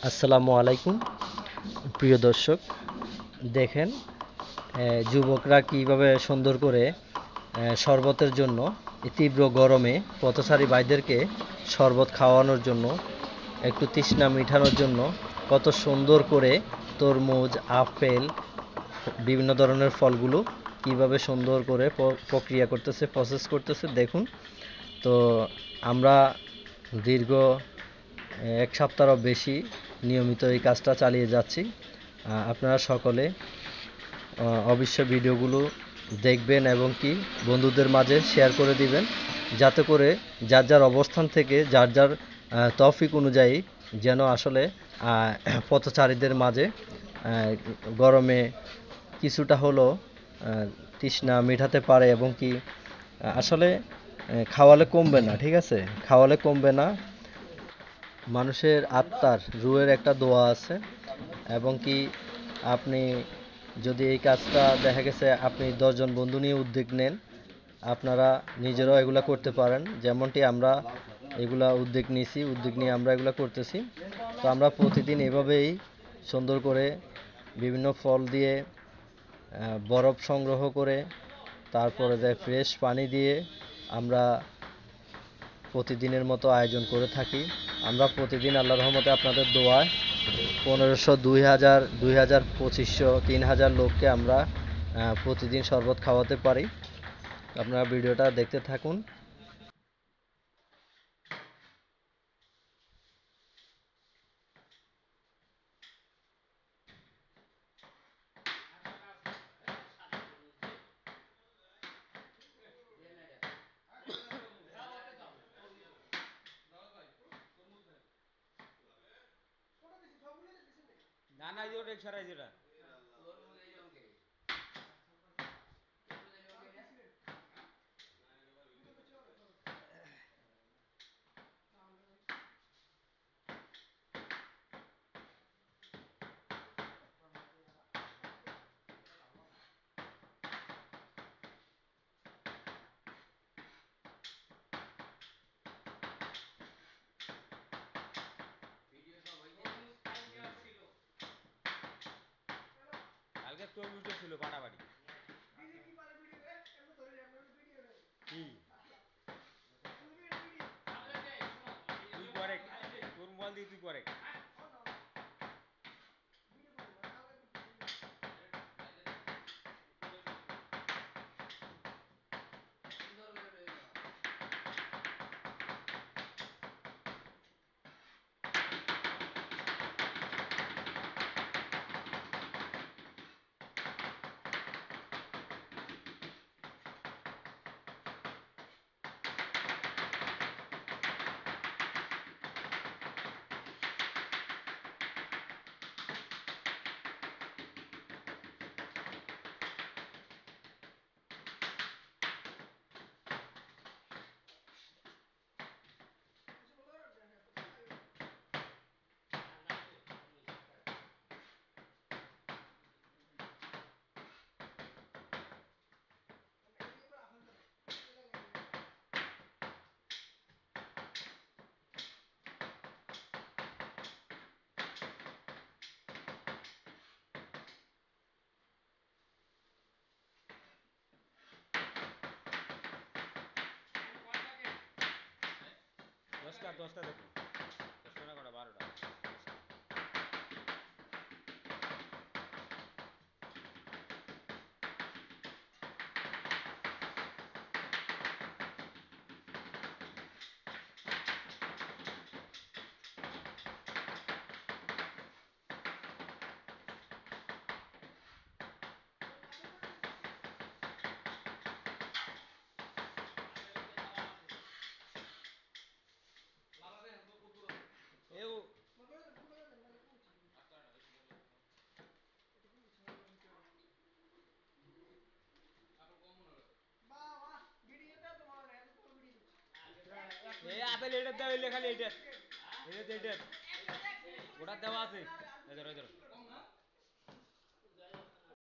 আসসালামু আলাইকুম প্রিয় দর্শক। দেখেন যুবকরা কিভাবে সুন্দর করে শরবতের জন্য এই তীব্র গরমে পথচারী ভাইদেরকে শরবত খাওয়ানোর জন্য, একটু তৃষ্ণা মিটানোর জন্য কত সুন্দর করে তরমুজ, আপেল, বিভিন্ন ধরনের ফলগুলো কিভাবে সুন্দর করে প্রক্রিয়া করতেছে, প্রসেস করতেছে দেখুন। তো আমরা দীর্ঘ এক সপ্তাহরও বেশি নিয়মিত এই কাজটা চালিয়ে যাচ্ছি। আপনারা সকলে অবশ্যই ভিডিওগুলো দেখবেন এবং কি বন্ধুদের মাঝে শেয়ার করে দিবেন, যাতে করে যার যার অবস্থান থেকে যার যার তৌফিক অনুযায়ী যেন আসলে পথচারীদের মাঝে গরমে কিছুটা হলো তৃষ্ণা মেটাতে পারে এবং কি আসলে খাওয়ালে কমবে না, ঠিক আছে? খাওয়ালে কমবে না। মানুষের আত্মার রুহের একটা দোয়া আছে এবং কি আপনি যদি এই কাজটা দেখা গেছে আপনি 10 জন বন্ধু নিয়ে উদ্যোগ নেন, আপনারা নিজেরাও এগুলা করতে পারেন। যেমনটি আমরা এগুলা উদ্যোগ নিয়েছি, উদ্যোগ নিয়ে আমরা এগুলা করতেছি। তো আমরা প্রতিদিন এভাবেই সুন্দর করে বিভিন্ন ফল দিয়ে বরফ সংগ্রহ করে তারপরে যায় ফ্রেশ পানি দিয়ে আমরা প্রতিদিনের মতো আয়োজন করে থাকি। আমরা প্রতিদিন আল্লাহর রহমতে আপনাদের দোয়ায় 1500, 2000, 2000, 2500, 3000 লোককে আমরা প্রতিদিন শরবত খাওয়াতে পারি। আপনারা ভিডিওটা দেখতে থাকুন। না না এই সরাই যেটা কালকে তরমুজও ছিল ফাটাফাটি। কি তুই করে তোর মোবাইল দিয়ে তুই করে দশটা দেখো 10টা না কটা 12টা এও এই আপেল এটা দাও, এলে খালি এটা এটা এটা ওটা দেওয়া আছে। এই ধরো এই ধরো